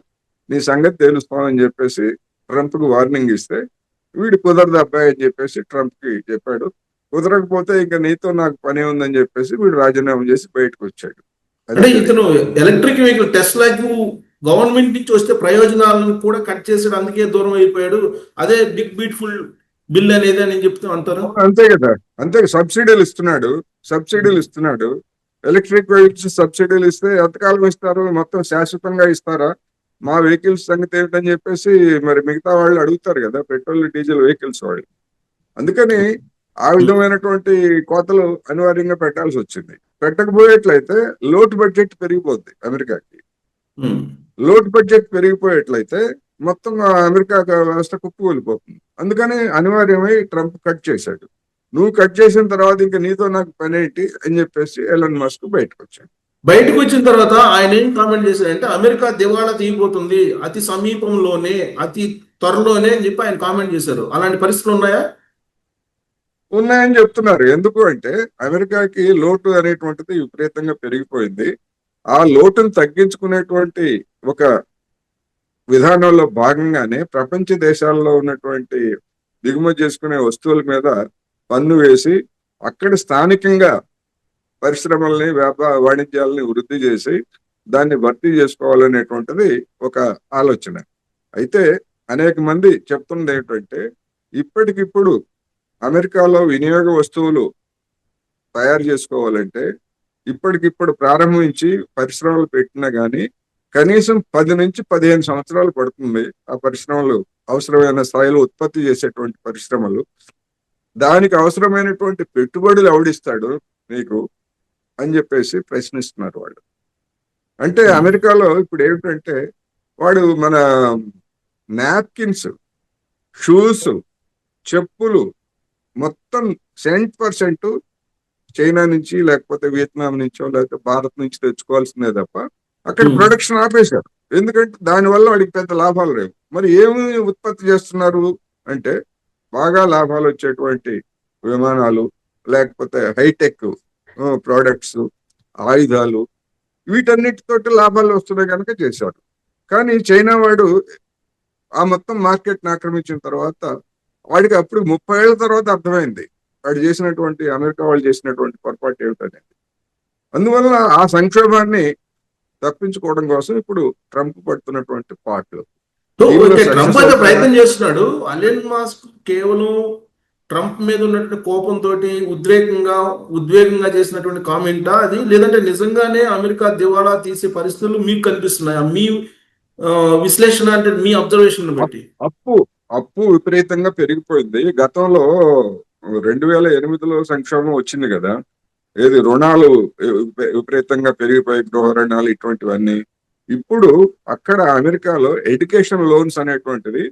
నీ సంగతి తేలుస్తావని చెప్పేసి ట్రంప్ కు వార్నింగ్ ఇస్తే వీడు కుదరదు అబ్బాయి అని చెప్పేసి ట్రంప్ కి చెప్పాడు. కుదరకపోతే ఇంకా నీతో నాకు పని ఉందని చెప్పేసి వీడు రాజీనామా చేసి బయటకు వచ్చాడు. అది అంటే ఇతను జరిగింది. ఎలక్ట్రిక్ వెహికల్ టెస్లాకు గవర్నమెంట్ నుంచి వస్తే ప్రయోజనాలను కూడా కట్ చేసాడు, అందుకే దూరం అయిపోయాడు. అదే బిగ్ బ్యూటిఫుల్ బిల్ అనేది అని చెప్తూ అంటారు. అవును, అంతే కదా, అంతే. సబ్సిడీలు ఇస్తున్నాడు. ఎలక్ట్రిక్ వెహికల్స్ సబ్సిడీలు ఇస్తే ఎంతకాలం ఇస్తారు, మొత్తం శాశ్వతంగా ఇస్తారా, మా వెహికల్స్ సంగతి ఏమిటని చెప్పేసి మరి మిగతా వాళ్ళు అడుగుతారు కదా, పెట్రోల్ డీజిల్ వెహికల్స్ వాళ్ళు. అందుకని ఆ ఉమ్, విధమైనటువంటి కోతలు అనివార్యంగా పెట్టాల్సి వచ్చింది. పెట్టకపోయేట్లయితే లోటు బడ్జెట్ పెరిగిపోద్ది అమెరికాకి. ఉమ్. లోటు బడ్జెట్ పెరిగిపోయేట్లయితే మొత్తం ఆ అమెరికా వ్యవస్థ కుప్పకూలిపోతుంది. అందుకని అనివార్యమై ట్రంప్ కట్ చేశాడు. నువ్వు కట్ చేసిన తర్వాత ఇంకా నీతో నాకు పని ఏంటి అని చెప్పేసి ఎలన్ మస్క్ బయటకు వచ్చాడు. బయటకు వచ్చిన తర్వాత ఆయన ఏం కామెంట్ చేశారంటే అమెరికా దివాళా తీయబోతుంది అతి సమీపంలోనే, అతి త్వరలోనే అని చెప్పి ఆయన కామెంట్ చేశారు. అలాంటి పరిస్థితులు ఉన్నాయా? ఉన్నాయని చెప్తున్నారు. ఎందుకు అంటే అమెరికాకి లోటు అనేటువంటిది విపరీతంగా పెరిగిపోయింది. ఆ లోటును తగ్గించుకునేటువంటి ఒక విధానంలో భాగంగానే ప్రపంచ దేశాల్లో ఉన్నటువంటి దిగుమతి చేసుకునే వస్తువుల మీద పన్ను వేసి అక్కడ స్థానికంగా పరిశ్రమల్ని వాణిజ్యాలని వృద్ధి చేసి దాన్ని భర్తీ చేసుకోవాలనేటువంటిది ఒక ఆలోచన. అయితే అనేక మంది చెప్తున్నది ఏంటంటే ఇప్పటికిప్పుడు అమెరికాలో వినియోగ వస్తువులు తయారు చేసుకోవాలంటే ఇప్పటికిప్పుడు ప్రారంభించి పరిశ్రమలు పెట్టినా గానీ కనీసం 10 నుంచి 15 సంవత్సరాలు పడుతుంది ఆ పరిశ్రమలు అవసరమైన స్థాయిలో ఉత్పత్తి చేసేటువంటి పరిశ్రమలు. దానికి అవసరమైనటువంటి పెట్టుబడులు ఎవడిస్తాడు నీకు అని చెప్పేసి ప్రశ్నిస్తున్నారు వాళ్ళు. అంటే అమెరికాలో ఇప్పుడు ఏమిటంటే వాడు మన నాప్కిన్స్, షూస్, చెప్పులు మొత్తం 100% చైనా నుంచి లేకపోతే వియత్నాం నుంచో లేకపోతే భారత్ నుంచి తెచ్చుకోవాల్సిందే తప్ప అక్కడ ప్రొడక్షన్ ఆపేశారు. ఎందుకంటే దానివల్ల వాడికి పెద్ద లాభాలు లేవు. మరి ఏమి ఉత్పత్తి చేస్తున్నారు అంటే బాగా లాభాలు వచ్చేటువంటి విమానాలు, లేకపోతే హైటెక్ ప్రోడక్ట్స్, ఆయుధాలు, వీటన్నిటితోటి లాభాలు వస్తున్నాయి కనుక చేశారు. కానీ చైనా వాడు ఆ మొత్తం మార్కెట్ని ఆక్రమించిన తర్వాత వాడికి అప్పుడు 30 ఏళ్ల తర్వాత అర్థమైంది వాడు చేసినటువంటి అమెరికా వాళ్ళు చేసినటువంటి పొరపాటు ఏమిటనేది. అందువల్ల ఆ సంక్షోభాన్ని తప్పించుకోవడం కోసం ఇప్పుడు ట్రంప్ పడుతున్నటువంటి పాటలు ఓకే, ట్రంప్ అయితే ప్రయత్నం చేస్తున్నాడు. అలెన్ మాస్క్ కేవలం ట్రంప్ మీద ఉన్నటువంటి కోపంతో ఉద్వేగంగా చేసినటువంటి కామెంటా అది, లేదంటే నిజంగానే అమెరికా దివాలా తీసే పరిస్థితులు మీకు కనిపిస్తున్నాయా? మీ విశ్లేషణ అంటే మీ అబ్జర్వేషన్ బట్టి. అప్పు విపరీతంగా పెరిగిపోయింది. గతంలో 2008లో సంక్షోభం వచ్చింది కదా, ఏది రుణాలు విపరీతంగా పెరిగిపోయి గృహ రుణాలు ఇటువంటివన్నీ. ఇప్పుడు అక్కడ అమెరికాలో ఎడ్యుకేషన్ లోన్స్ అనేటువంటిది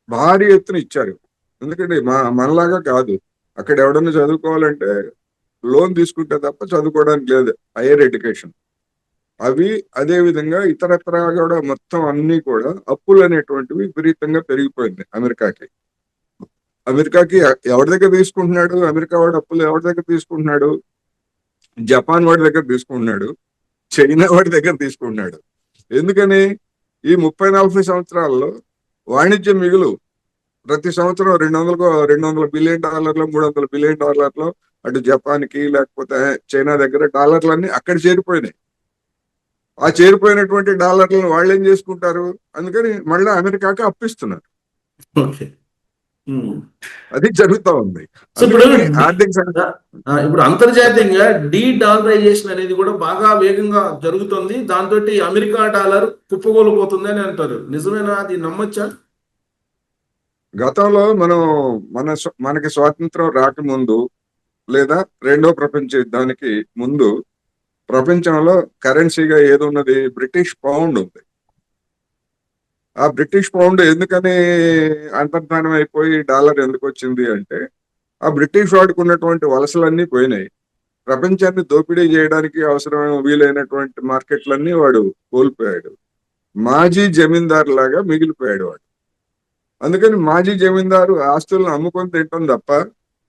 భారీ ఎత్తున ఇచ్చారు. ఎందుకంటే మనలాగా కాదు, అక్కడ ఎవడన్నా చదువుకోవాలంటే లోన్ తీసుకుంటే తప్ప చదువుకోవడానికి లేదు, హైయర్ ఎడ్యుకేషన్. అవి అదే విధంగా ఇతరత్రా కూడా మొత్తం అన్ని కూడా అప్పులు అనేటువంటివి విపరీతంగా పెరిగిపోయింది అమెరికాకి. ఎవరి దగ్గర తీసుకుంటున్నాడు అమెరికా వాడు అప్పులు? ఎవరి దగ్గర తీసుకుంటున్నాడు? జపాన్ వాడి దగ్గర తీసుకుంటున్నాడు, చైనా వాడి దగ్గర తీసుకుంటున్నాడు. ఎందుకని? ఈ 30-40 సంవత్సరాల్లో వాణిజ్య మిగులు ప్రతి సంవత్సరం $200 బిలియన్, $300 బిలియన్ అటు జపాన్కి లేకపోతే చైనా దగ్గర డాలర్లన్నీ అక్కడ చేరిపోయినాయి. ఆ చేరిపోయినటువంటి డాలర్లను వాళ్ళు ఏం చేసుకుంటారు? అందుకని మళ్ళీ అమెరికాకి అప్పిస్తున్నారు. అది జరుగుతూ ఉంది. ఇప్పుడు అంతర్జాతీయంగా డీ డాలరైజేషన్ అనేది కూడా బాగా వేగంగా జరుగుతుంది. దాంతో అమెరికా డాలర్ కుప్పగోలిపోతుంది అని అంటారు. నిజమేనా? అది నమ్మొచ్చా? గతంలో మనకి స్వాతంత్రం రాకముందు లేదా రెండో ప్రపంచ యుద్ధానికి ముందు ప్రపంచంలో కరెన్సీగా ఏది ఉన్నది? బ్రిటిష్ పౌండ్ ఉంది. ఆ బ్రిటిష్ పౌండ్ ఎందుకని అంతర్ధానం అయిపోయి డాలర్ ఎందుకు వచ్చింది అంటే ఆ బ్రిటిష్ వాడికి ఉన్నటువంటి వలసలన్నీ పోయినాయి. ప్రపంచాన్ని దోపిడీ చేయడానికి అవసరమైన వీలైనటువంటి మార్కెట్లన్నీ వాడు కోల్పోయాడు. మాజీ జమీందారు లాగా మిగిలిపోయాడు వాడు. అందుకని మాజీ జమీందారు ఆస్తులను అమ్ముకొని తింటాం తప్ప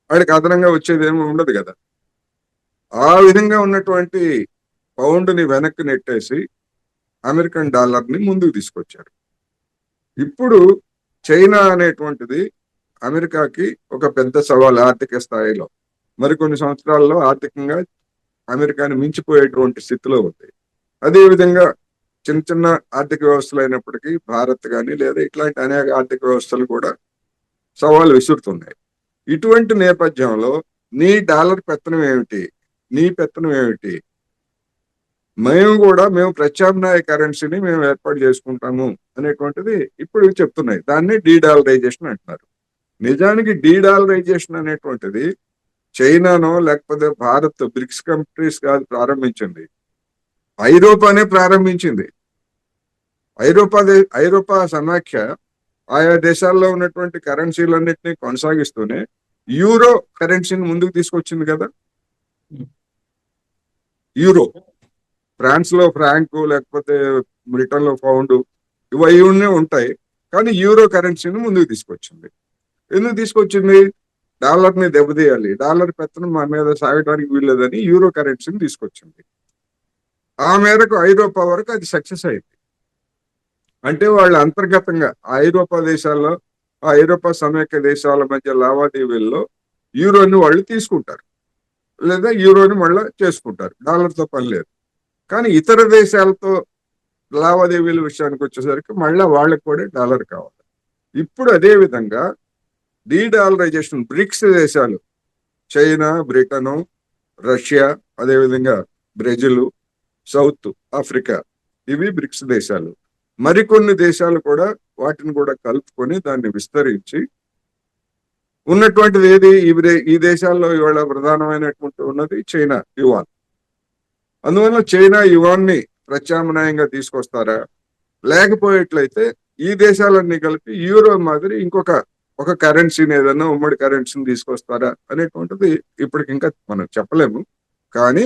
వాడికి అదనంగా వచ్చేది ఏమి ఉండదు కదా. ఆ విధంగా ఉన్నటువంటి పౌండ్ని వెనక్కి నెట్టేసి అమెరికన్ డాలర్ని ముందుకు తీసుకొచ్చారు. ఇప్పుడు చైనా అనేటువంటిది అమెరికాకి ఒక పెద్ద సవాల్ ఆర్థిక స్థాయిలో. మరికొన్ని సంవత్సరాల్లో ఆర్థికంగా అమెరికాని మించిపోయేటువంటి స్థితిలో ఉంది. అదేవిధంగా చిన్న చిన్న ఆర్థిక వ్యవస్థలు అయినప్పటికీ భారత్ కానీ లేదా ఇట్లాంటి అనేక ఆర్థిక వ్యవస్థలు కూడా సవాలు విసురుతున్నాయి. ఇటువంటి నేపథ్యంలో నీ డాలర్ పెత్తనం ఏమిటి? నీ పెత్తనం ఏమిటి? మేము ప్రత్యామ్నాయ కరెన్సీని మేము ఏర్పాటు చేసుకుంటాము అనేటువంటిది ఇప్పుడు చెప్తున్నాయి. దాన్ని డీడాలరైజేషన్ అంటున్నారు. నిజానికి డీడాలరైజేషన్ అనేటువంటిది చైనానో లేకపోతే భారత్ బ్రిక్స్ కంట్రీస్ కాదు ప్రారంభించింది, ఐరోపానే ప్రారంభించింది. ఐరోపా సమాఖ్య ఆయా దేశాల్లో ఉన్నటువంటి కరెన్సీలన్నింటినీ కొనసాగిస్తూనే యూరో కరెన్సీని ముందుకు తీసుకొచ్చింది కదా. యూరో, ఫ్రాన్స్ లో ఫ్రాంకు లేకపోతే బ్రిటన్ లో పౌండ్ ఇవన్నీ ఉంటాయి, కానీ యూరో కరెన్సీని ముందుకు తీసుకొచ్చింది. ఎందుకు తీసుకొచ్చింది? డాలర్ని దెబ్బతీయాలి, డాలర్ పెత్తనం మా మీద సాగడానికి వీల్లేదని యూరో కరెన్సీని తీసుకొచ్చింది. ఆ మేరకు ఐరోపా వరకు అది సక్సెస్ అయింది. అంటే వాళ్ళు అంతర్గతంగా ఐరోపా దేశాల్లో ఐరోపా సమైక్య దేశాల మధ్య లావాదేవీల్లో యూరోని వాళ్ళు తీసుకుంటారు లేదా యూరోని మళ్ళీ చేసుకుంటారు, డాలర్తో పని లేదు. కానీ ఇతర దేశాలతో లావాదేవీల విషయానికి వచ్చేసరికి మళ్ళీ వాళ్ళకి కూడా డాలర్ కావాలి. ఇప్పుడు అదే విధంగా డీడాలరైజేషన్ బ్రిక్స్ దేశాలు చైనా, బ్రిటను, రష్యా, అదేవిధంగా బ్రెజిల్, సౌత్ ఆఫ్రికా, ఇవి బ్రిక్స్ దేశాలు. మరికొన్ని దేశాలు కూడా వాటిని కూడా కలుపుకొని దాన్ని విస్తరించి ఉన్నటువంటిది ఏది ఈ దేశాల్లో ఇవాళ ప్రధానమైనటువంటి ఉన్నది చైనా యువాన్. అందువల్ల చైనా యువాన్ ని ప్రత్యామ్నాయంగా తీసుకొస్తారా, లేకపోయేట్లయితే ఈ దేశాలన్నీ కలిపి యూరో మాదిరి ఒక కరెన్సీని, ఏదైనా ఉమ్మడి కరెన్సీని తీసుకొస్తారా అనేటువంటిది ఇప్పటికి ఇంకా మనం చెప్పలేము. కానీ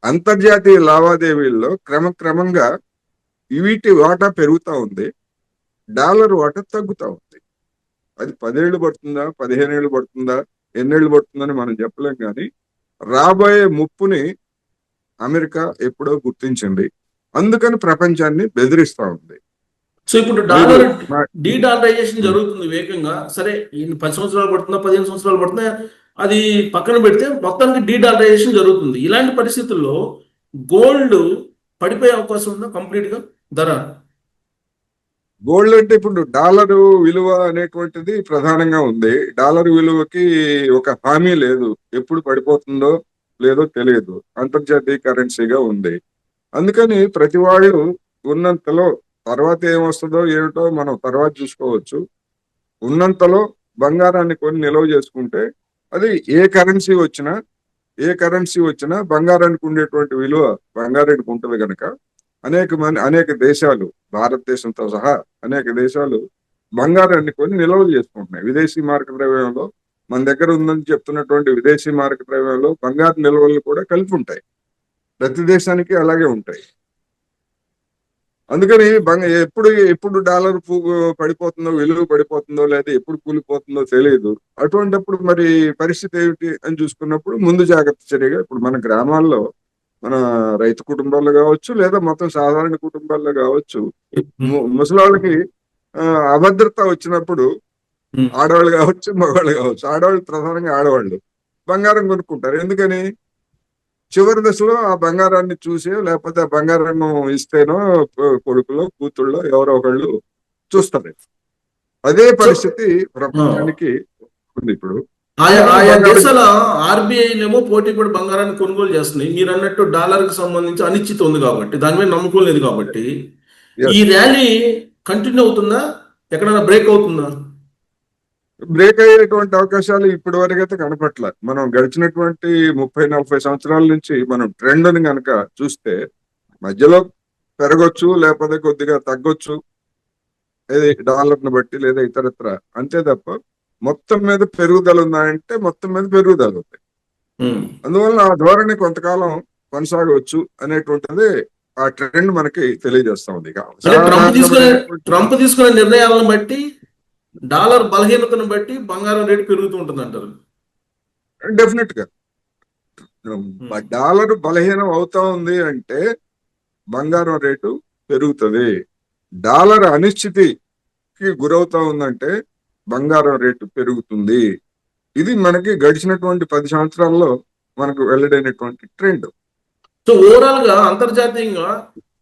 అంతర్జాతీయ లావాదేవీల్లో క్రమక్రమంగా వీటి వాటా పెరుగుతూ ఉంది, డాలర్ వాటా తగ్గుతూ ఉంది. అది 10 ఏళ్ళు పడుతుందా, 15 ఏళ్ళు పడుతుందా, ఎన్నేళ్ళు పడుతుందని మనం చెప్పలేం. కానీ రాబోయే ముప్పుని అమెరికా ఎప్పుడో గుర్తించింది, అందుకని ప్రపంచాన్ని బెదిరిస్తా ఉంది. సో ఇప్పుడు డాలర్ డీడాలరైజేషన్ జరుగుతుంది వేగంగా. సరే, 10 సంవత్సరాలు పడుతుందా, 15 సంవత్సరాలు పడుతుందా, అది పక్కన పెడితే మొత్తానికి డీడాలరైజేషన్ జరుగుతుంది. ఇలాంటి పరిస్థితుల్లో గోల్డ్ పడిపోయే అవకాశం ఉందా కంప్లీట్ గా ధర? గోల్డ్ అంటే ఇప్పుడు డాలర్ విలువ అనేటువంటిది ప్రధానంగా ఉంది. డాలర్ విలువకి ఒక హామీ లేదు, ఎప్పుడు పడిపోతుందో లేదో తెలియదు, అంతర్జాతీయ కరెన్సీగా ఉంది. అందుకని ప్రతి వాళ్ళు ఉన్నంతలో, తర్వాత ఏమొస్తుందో ఏమిటో మనం తర్వాత చూసుకోవచ్చు, ఉన్నంతలో బంగారాన్ని కొని నిల్వ చేసుకుంటే అది ఏ కరెన్సీ వచ్చినా బంగారానికి ఉండేటువంటి విలువ బంగారానికి ఉంటుంది కనుక అనేక దేశాలు, భారతదేశంతో సహా అనేక దేశాలు బంగారాన్ని కొని నిల్వలు చేసుకుంటున్నాయి. విదేశీ మార్క ద్రవ్యంలో మన దగ్గర ఉందని చెప్తున్నటువంటి విదేశీ మార్క ద్రవ్యంలో బంగారు నిల్వలు కూడా కలిపి ఉంటాయి. ప్రతి దేశానికి అలాగే ఉంటాయి. అందుకని ఎప్పుడు డాలర్ పడిపోతుందో, విలువ పడిపోతుందో, లేదా ఎప్పుడు కూలిపోతుందో తెలియదు. అటువంటిప్పుడు మరి పరిస్థితి ఏమిటి అని చూసుకున్నప్పుడు ముందు జాగ్రత్త చర్యగా ఇప్పుడు మన గ్రామాల్లో, మన రైతు కుటుంబాల్లో కావచ్చు, లేదా మొత్తం సాధారణ కుటుంబాల్లో కావచ్చు, ముసలాళ్ళకి అభద్రత వచ్చినప్పుడు ఆడవాళ్ళు కావచ్చు, మగవాళ్ళు కావచ్చు, ఆడవాళ్ళు ప్రధానంగా ఆడవాళ్ళు బంగారం కొనుక్కుంటారు. ఎందుకని? చివరి దశలో ఆ బంగారాన్ని చూసి, లేకపోతే ఆ బంగారం ఇస్తేనో కొడుకులో కూతుళ్ళో ఎవరో ఒకళ్ళు చూస్తారు. అదే పరిస్థితి ప్రపంచానికి ఉంది ఇప్పుడు. ఆయా దేశాల ఆర్బీఐలేమో పోటీ పడి బంగారాన్ని కొనుగోలు చేస్తున్నాయి. మీరు అన్నట్టు డాలర్ కి సంబంధించి అనిశ్చిత ఉంది కాబట్టి, దాని మీద నమ్మకం లేదు కాబట్టి, ఈ ర్యాలీ కంటిన్యూ అవుతుందా, ఎక్కడైనా బ్రేక్ అవుతుందా? బ్రేక్ అయ్యేటువంటి అవకాశాలు ఇప్పటి వరకు అయితే కనపట్ల. మనం గడిచినటువంటి 30-40 సంవత్సరాల నుంచి మనం ట్రెండ్ని కనుక చూస్తే మధ్యలో పెరగొచ్చు, లేకపోతే కొద్దిగా తగ్గొచ్చు, ఏది డాలర్ని బట్టి లేదా ఇతరత్ర, అంతే తప్ప మొత్తం మీద పెరుగుదల ఉందా అంటే మొత్తం మీద పెరుగుదల ఉంది. అందువల్ల ఆ ధోరణి కొంతకాలం కొనసాగవచ్చు అనేటువంటిది ఆ ట్రెండ్ మనకి తెలియజేస్తా ఉంది. ట్రంప్ తీసుకునే నిర్ణయాలను బట్టి, డాలర్ బలహీనతను బట్టి బంగారం రేటు పెరుగుతూ ఉంటుంది అంటారు. డెఫినెట్ గా డాలర్ బలహీనం అవుతా ఉంది అంటే బంగారం రేటు పెరుగుతుంది. డాలర్ అనిశ్చితికి గురవుతా ఉందంటే బంగారం రేటు పెరుగుతుంది. ఇది మనకి గడిచినటువంటి 10 సంవత్సరాల్లో మనకు వెల్లడైనటువంటి ట్రెండ్. సో ఓవరాల్ గా అంతర్జాతీయంగా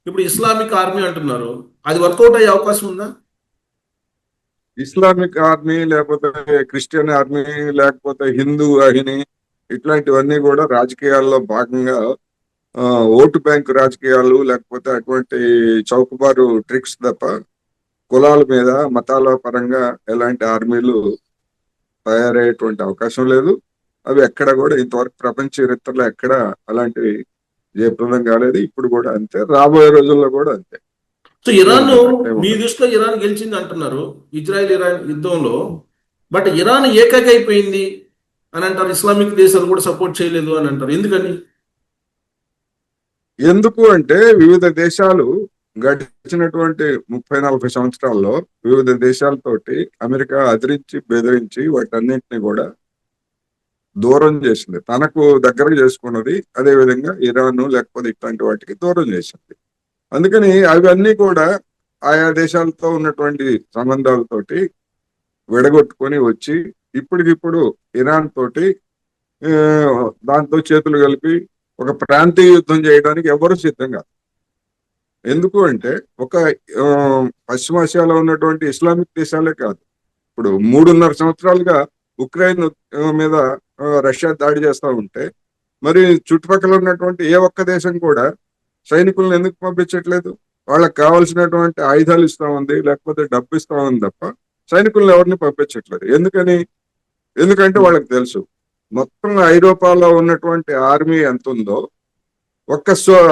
ఇప్పుడు ఇస్లామిక్ ఆర్మీ అంటున్నారు, అది వర్కౌట్ అయ్యే అవకాశం ఉందా? ఇస్లామిక్ ఆర్మీ, లేకపోతే క్రిస్టియన్ ఆర్మీ, లేకపోతే హిందూ వాహిని, ఇట్లాంటివన్నీ కూడా రాజకీయాల్లో భాగంగా ఓటు బ్యాంకు రాజకీయాలు, లేకపోతే అటువంటి చౌకబారు ట్రిక్స్ తప్ప కులాల మీద, మతాల పరంగా ఎలాంటి ఆర్మీలు తయారయ్యేటువంటి అవకాశం లేదు. అవి ఎక్కడ కూడా ఇంతవరకు ప్రపంచ చరిత్రలో ఎక్కడ అలాంటివి జయప్రదం కాలేదు. ఇప్పుడు కూడా అంతే, రాబోయే రోజుల్లో కూడా అంతే. సో ఇరాన్, మీ దృష్టిలో ఇరాన్ గెలిచింది అంటున్నారు ఇజ్రాయెల్ ఇరాన్ యుద్ధంలో, బట్ ఇరాన్ ఏకైపోయింది అని అంటారు. ఇస్లామిక్ దేశాలు కూడా సపోర్ట్ చేయలేదు అని అంటారు. ఎందుకని? ఎందుకు అంటే వివిధ దేశాలు గడిచినటువంటి 30-40 సంవత్సరాల్లో వివిధ దేశాలతోటి అమెరికా అదిరించి బెదిరించి వాటన్నింటినీ కూడా దూరం చేసింది, తనకు దగ్గర చేసుకున్నది. అదేవిధంగా ఇరాన్ లేకపోతే ఇట్లాంటి వాటికి దూరం చేసింది. అందుకని అవన్నీ కూడా ఆయా దేశాలతో ఉన్నటువంటి సంబంధాలతోటి విడగొట్టుకొని వచ్చి ఇప్పటికిప్పుడు ఇరాన్ తోటి దాంతో చేతులు కలిపి ఒక ప్రాంతీయ యుద్ధం చేయడానికి ఎవరు సిద్ధం కాదు. ఎందుకు అంటే పశ్చిమాసియాలో ఉన్నటువంటి ఇస్లామిక్ దేశాలే కాదు, ఇప్పుడు 3.5 సంవత్సరాలుగా ఉక్రెయిన్ మీద రష్యా దాడి చేస్తూ ఉంటే మరి చుట్టుపక్కల ఉన్నటువంటి ఏ ఒక్క దేశం కూడా సైనికులను ఎందుకు పంపించట్లేదు? వాళ్ళకి కావాల్సినటువంటి ఆయుధాలు ఇస్తా ఉంది, లేకపోతే డబ్బు ఇస్తా ఉంది తప్ప సైనికులను ఎవరిని పంపించట్లేదు. ఎందుకంటే వాళ్ళకి తెలుసు మొత్తం ఐరోపాలో ఉన్నటువంటి ఆర్మీ ఎంత ఉందో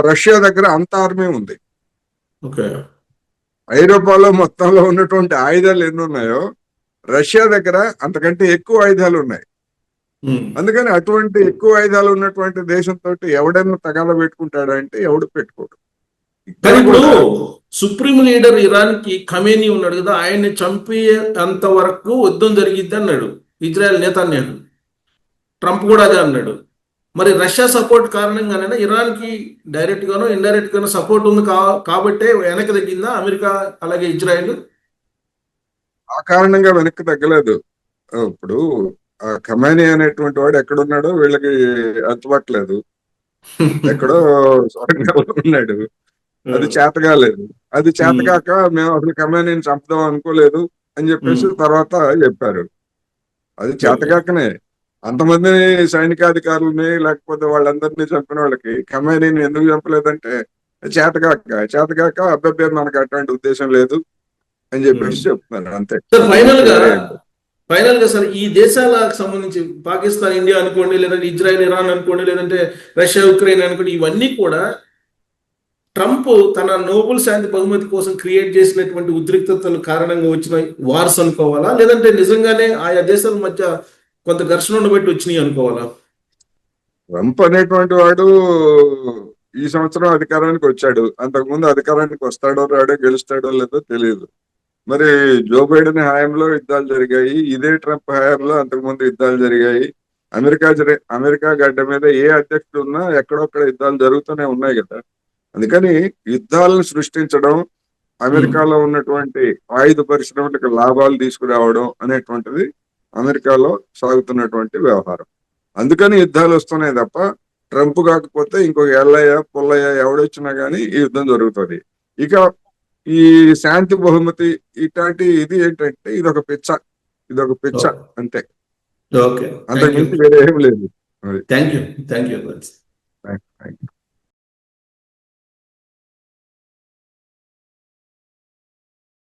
రష్యా దగ్గర అంత ఆర్మీ ఉంది. ఓకే. ఐరోపాలో మొత్తంలో ఉన్నటువంటి ఆయుధాలు ఎన్ని ఉన్నాయో రష్యా దగ్గర అంతకంటే ఎక్కువ ఆయుధాలు ఉన్నాయి. అందుకని అటువంటి ఎక్కువ ఆయుధాలు ఉన్నటువంటి దేశంతో ఎవడన్నా తగాద పెట్టుకుంటాడంటే ఎవడు పెట్టుకోడు. కానీ ఇప్పుడు సుప్రీం లీడర్ ఇరాన్ కి ఖమేనీ ఉన్నాడు కదా, ఆయన్ని చంపేంత వరకు యుద్ధం జరిగిద్ది అన్నాడు ఇజ్రాయెల్ నేతన్యాహు. ట్రంప్ కూడా అదే అన్నాడు. మరి రష్యా సపోర్ట్ కారణంగానే ఇరాన్ కి డైరెక్ట్ గానో ఇండైరెక్ట్ గానో సపోర్ట్ ఉంది కాబట్టే వెనక్కి తగ్గిందా అమెరికా అలాగే ఇజ్రాయెల్? ఆ కారణంగా వెనక్కి తగ్గలేదు. ఇప్పుడు ఆ ఖమేనీ అనేటువంటి వాడు ఎక్కడున్నాడో వీళ్ళకి అర్థపట్టలేదు. ఎక్కడో సొరంగంలో ఉన్నాడు. అది చేతగాలేదు. అది చేతగాక మేము అసలు ఖమేనీని చంపుదాం అనుకోలేదు అని చెప్పేసి తర్వాత చెప్పారు. అది చేతగాకనే అంతమందిని సైనికాధికారులని లేకపోతే వాళ్ళందరినీ చంపిన వాళ్ళకి ఖమేనీని ఎందుకు చంపలేదంటే చేతగాక అబ్బాయి మనకు అటువంటి ఉద్దేశం లేదు అని చెప్పేసి చెప్తున్నారు అంతే. ఫైనల్ గా సార్, ఈ దేశాలకు సంబంధించి పాకిస్తాన్, ఇండియా అనుకోండి, లేదంటే ఇజ్రాయెల్, ఇరాన్ అనుకోండి, లేదంటే రష్యా, ఉక్రెయిన్ అనుకోండి, ఇవన్నీ కూడా ట్రంప్ తన నోబెల్ శాంతి బహుమతి కోసం క్రియేట్ చేసినటువంటి ఉద్రిక్తతలు కారణంగా వచ్చిన వార్స్ అనుకోవాలా, లేదంటే నిజంగానే ఆయా దేశాల మధ్య కొంత ఘర్షణ ఉండబట్టి వచ్చినాయి అనుకోవాలా? ట్రంప్ అనేటువంటి వాడు ఈ సంవత్సరం అధికారానికి వచ్చాడు. అంతకుముందు అధికారానికి వస్తాడో రాడో గెలుస్తాడో లేదో తెలియదు. మరి జో బైడెన్ హయాంలో యుద్ధాలు జరిగాయి. ఇదే ట్రంప్ హయాంలో అంతకుముందు యుద్ధాలు జరిగాయి. అమెరికా గడ్డ మీద ఏ అధ్యక్షుడు ఉన్నా ఎక్కడొక్కడ యుద్ధాలు జరుగుతూనే ఉన్నాయి కదా. అందుకని యుద్ధాలను సృష్టించడం, అమెరికాలో ఉన్నటువంటి ఆయుధ పరిశ్రమలకు లాభాలు తీసుకురావడం అనేటువంటిది అమెరికాలో సాగుతున్నటువంటి వ్యవహారం. అందుకని యుద్ధాలు వస్తున్నాయి తప్ప ట్రంప్ కాకపోతే ఇంకొక ఎల్లయ్య పుల్లయ్య ఎవడొచ్చినా గానీ ఈ యుద్ధం జరుగుతుంది. ఇక ఈ శాంతి బహుమతి ఇది ఏంటంటే ఇదొక పిచ్చ అంతే. ఓకే, అంతకుమించి వేరే ఏం లేదు. Thank you.